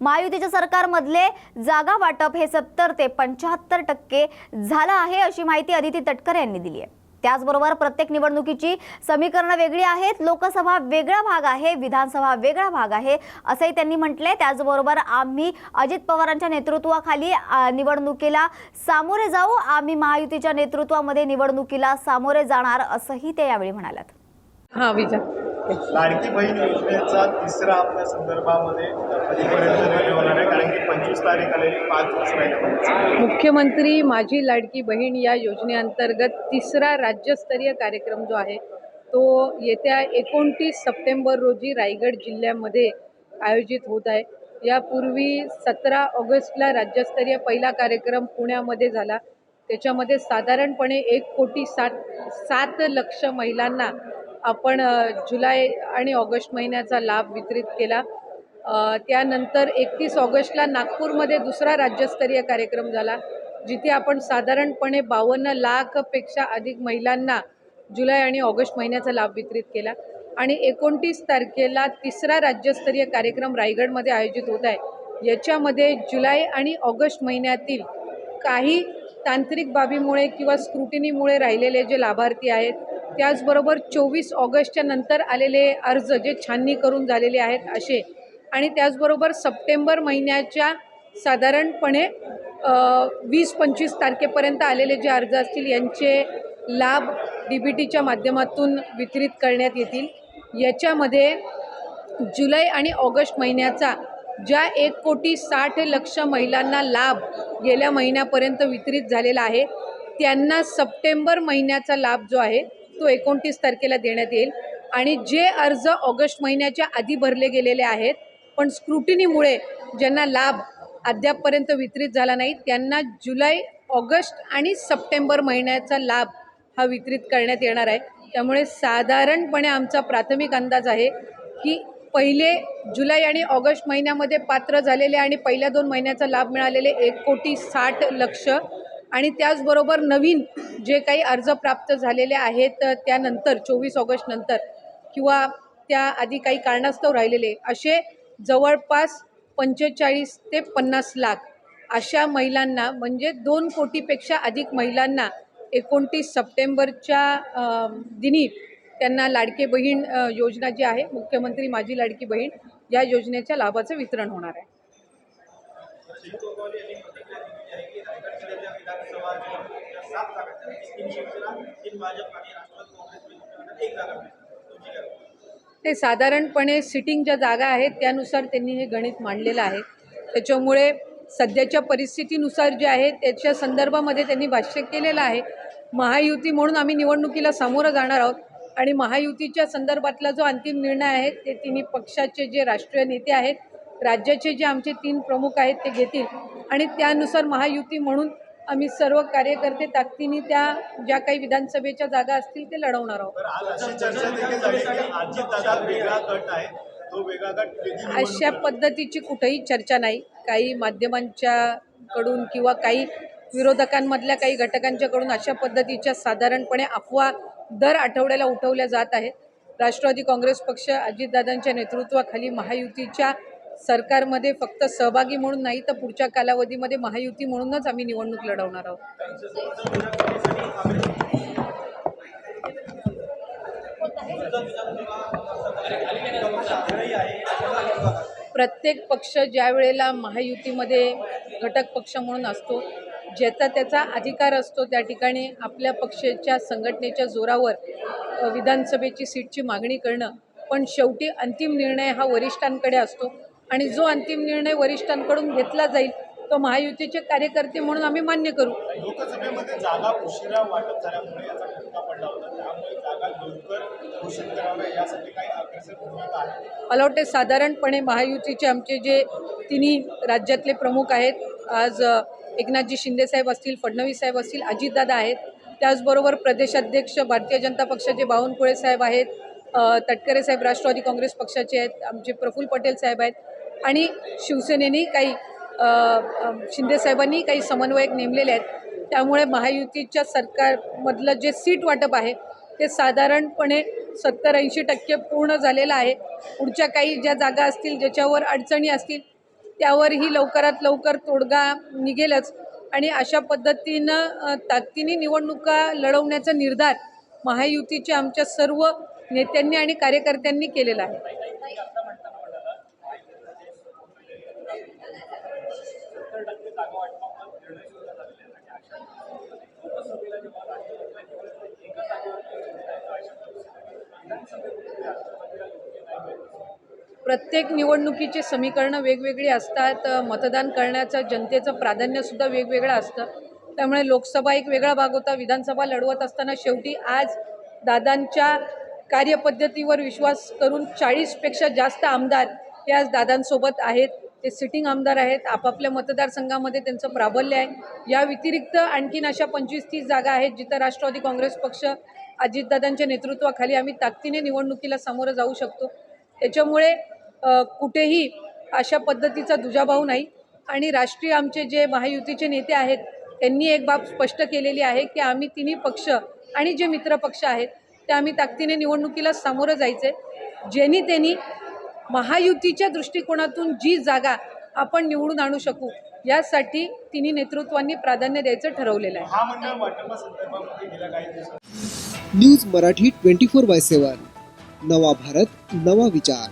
महायुतीच्या सरकारमधले जागा वाटप हे 70 ते 75% झालं आहे अशी माहिती अदिती तटकरे यांनी दिली आहे। त्याचबरोबर प्रत्येक निवडणुकीची समीकरणं वेगळी आहेत, लोकसभा वेगळा भाग आहे, विधानसभा वेगळा भाग आहे असंही त्यांनी म्हटलंय। त्याचबरोबर आम्ही अजित पवारांच्या नेतृत्वाखाली निवडणुकीला सामोरे जाऊ, आम्ही महायुतीच्या नेतृत्वामध्ये निवडणुकीला सामोरे जाणार असंही ते यावेळी म्हणालेत। हां विजा लाडकी बहीण योजनेचा तिसरा हप्त्या संदर्भामध्ये कधीपर्यंत निर्णय होणार आहे? कारण की 25 तारीख आलेली, 5 दिवस राहिले। मुख्यमंत्री माझी लाडकी बहीण या योजनेअंतर्गत तिसरा राज्यस्तरीय कार्यक्रम जो आहे तो येत्या 29 सप्टेंबर रोजी रायगड जिल्ह्यामध्ये आयोजित होत आहे। यापूर्वी 17 ऑगस्टला राज्यस्तरीय पहिला कार्यक्रम पुण्यामध्ये झाला। त्याच्यामध्ये साधारणपणे 1,07 लक्ष महिलांना आपण जुलै आणि ऑगस्ट महिन्याचा लाभ वितरित केला। त्यानंतर 31 ऑगस्टला नागपूरमध्ये दुसरा राज्यस्तरीय कार्यक्रम झाला, जिथे आपण साधारणपणे 52 लाखपेक्षा अधिक महिलांना जुलै आणि ऑगस्ट महिन्याचा लाभ वितरित केला। आणि 29 तारखेला तिसरा राज्यस्तरीय कार्यक्रम रायगडमध्ये आयोजित होत आहे। याच्यामध्ये जुलै आणि ऑगस्ट महिन्यातील काही तांत्रिक बाबीमुळे किंवा स्क्रुटिनीमुळे राहिलेले जे लाभार्थी आहेत, त्याचबरोबर 24 ऑगस्टच्या नंतर आलेले अर्ज जे छाननी करून झालेले आहेत असे, आणि त्याचबरोबर सप्टेंबर महिन्याच्या साधारणपणे 20-25 तारखेपर्यंत आलेले जे अर्ज असतील यांचे लाभ DBTच्या माध्यमातून वितरित करण्यात येतील। याच्यामध्ये जुलै आणि ऑगस्ट महिन्याचा ज्या 1,60,00,000 महिलांना लाभ गेल्या महिन्यापर्यंत वितरित झालेला आहे, त्यांना सप्टेंबर महिन्याचा लाभ जो आहे तो 29 तारखेला देण्यात येईल। आणि जे अर्ज ऑगस्ट महिन्याच्या आधी भरले गेलेले आहेत पण स्क्रुटिनीमुळे ज्यांना लाभ अद्यापपर्यंत वितरित झाला नाही, त्यांना जुलै, ऑगस्ट आणि सप्टेंबर महिन्याचा लाभ हा वितरित करण्यात येणार आहे। त्यामुळे साधारणपणे आमचा प्राथमिक अंदाज आहे की पहिले जुलै आणि ऑगस्ट महिन्यामध्ये पात्र झालेले आणि पहिल्या 2 महिन्याचा लाभ मिळालेले 1,60,00,000 आणि त्याचबरोबर नवीन जे काही अर्ज प्राप्त झालेले आहेत त्यानंतर 24 ऑगस्ट नंतर किंवा त्याआधी काही कारणास्तव राहिलेले असे जवळपास 45 ते 50 लाख अशा महिलांना, म्हणजे 2 कोटीपेक्षा अधिक महिलांना 29 सप्टेंबरच्या दिनी त्यांना लाडकी बहीण योजना जी आहे, मुख्यमंत्री माझी लाडकी बहीण या योजनेच्या लाभाचं वितरण होणार आहे। ते साधारणपणे सिटिंग ज्या जागा आहेत त्यानुसार त्यांनी हे गणित मांडलेलं आहे। त्याच्यामुळे सध्याच्या परिस्थितीनुसार जे आहे त्याच्या संदर्भामध्ये त्यांनी भाष्य केलेलं आहे। महायुती म्हणून आम्ही निवडणुकीला सामोरं जाणार आहोत आणि महायुतीच्या संदर्भातला जो अंतिम निर्णय आहे ते तिन्ही पक्षाचे जे राष्ट्रीय नेते आहेत, राज्याचे जे आमचे 3 प्रमुख आहेत ते घेतील आणि त्यानुसार महायुती म्हणून आम्ही सर्व कार्यकर्ते ताकदीने त्या ज्या काही विधानसभेच्या जागा असतील ते लढवणार आहोत। अशा पद्धतीची कुठेही चर्चा नाही। काही माध्यमांच्या कडून किंवा काही विरोधकांमधल्या काही घटकांच्याकडून अशा पद्धतीच्या साधारणपणे अफवा दर आठवड्याला उठवल्या जात आहेत। राष्ट्रवादी काँग्रेस पक्ष अजितदादांच्या नेतृत्वाखाली महायुतीच्या सरकारमध्ये फक्त सहभागी म्हणून नाही तर पुढच्या कालावधीमध्ये महायुती म्हणूनच आम्ही निवडणूक लढवणार आहोत। प्रत्येक पक्ष ज्या वेळेला महायुतीमध्ये घटक पक्ष म्हणून असतो, ज्याचा त्याचा अधिकार असतो, त्या ठिकाणी आपल्या पक्षाच्या संघटनेच्या जोरावर विधानसभेची सीटची मागणी करणं, पण शेवटी अंतिम निर्णय हा वरिष्ठांकडे असतो आणि जो अंतिम निर्णय वरिष्ठांकडून घेतला जाईल तो महायुतीचे कार्यकर्ते म्हणून आम्ही मान्य करू। लोकसभेमध्ये जागा उशिरा वाटप झाल्यामुळे याचा फटका पडला होता, त्यामुळे जागा लवकर घोषित कराव्या यासाठी काही अग्रेसर भूमिका आहे? मला वाटते साधारणपणे महायुतीचे आमचे जे तिन्ही राज्यातले प्रमुख आहेत, आज एकनाथजी शिंदे साहेब असतील, फडणवीस साहेब असतील, अजितदादा आहेत, त्याचबरोबर प्रदेशाध्यक्ष भारतीय जनता पक्षाचे बावनकुळे साहेब आहेत, तटकरे साहेब राष्ट्रवादी काँग्रेस पक्षाचे आहेत, आमचे प्रफुल्ल पटेल साहेब आहेत आणि शिवसेनेने काही शिंदे साहेबांनी काही समन्वयक नेमलेले आहेत। त्यामुळे महायुतीच्या सरकारमधलं जे सीट वाटप आहे ते साधारणपणे 70-80% पूर्ण झालेलं आहे। पुढच्या काही ज्या जागा असतील ज्याच्यावर अडचणी असतील त्यावरही लवकरात लवकर तोडगा निघेलच आणि अशा पद्धतीनं ताकदीने निवडणुका लढवण्याचा निर्धार महायुतीच्या आमच्या सर्व नेत्यांनी आणि कार्यकर्त्यांनी केलेला आहे. प्रत्येक निवडणुकीचे समीकरणं वेगवेगळी असतात. मतदान करण्याचं जनतेचं प्राधान्यसुद्धा वेगवेगळं असतं. त्यामुळे लोकसभा एक वेगळा भाग होता. विधानसभा लढवत असताना शेवटी आज दादांच्या कार्यपद्धतीवर विश्वास करून 40पेक्षा जास्त आमदार हे आज दादांसोबत आहेत. ते सिटिंग आमदार आहेत. आपापल्या मतदारसंघामध्ये त्यांचं प्राबल्य आहे. या व्यतिरिक्त आणखीन अशा 25-30 जागा आहेत जिथं राष्ट्रवादी काँग्रेस पक्ष अजितदादांच्या नेतृत्वाखाली आम्ही ताकदीने निवडणुकीला सामोरं जाऊ शकतो. त्याच्यामुळे कुठेही अशा पद्धतीचा दुजाभाव नाही. आणि राष्ट्रीय आमचे जे महायुतीचे नेते आहेत त्यांनी एक बाब स्पष्ट केलेली आहे की आम्ही तिन्ही पक्ष आणि जे मित्र पक्ष आहेत ते आम्ही ताकदीने निवडणुकीला सामोरं जायचे. ज्यांनी त्यांनी महायुतीच्या दृष्टिकोनातून जी जागा आपण निवडून आणू शकू यासाठी तिन्ही नेतृत्वांनी प्राधान्य द्यायचं ठरवलेलं आहे. महामंडळ वाटपासंदर्भामध्ये गेल्या काही दिवसात न्यूज मराठी 24/7 नवा भारत नवा विचार.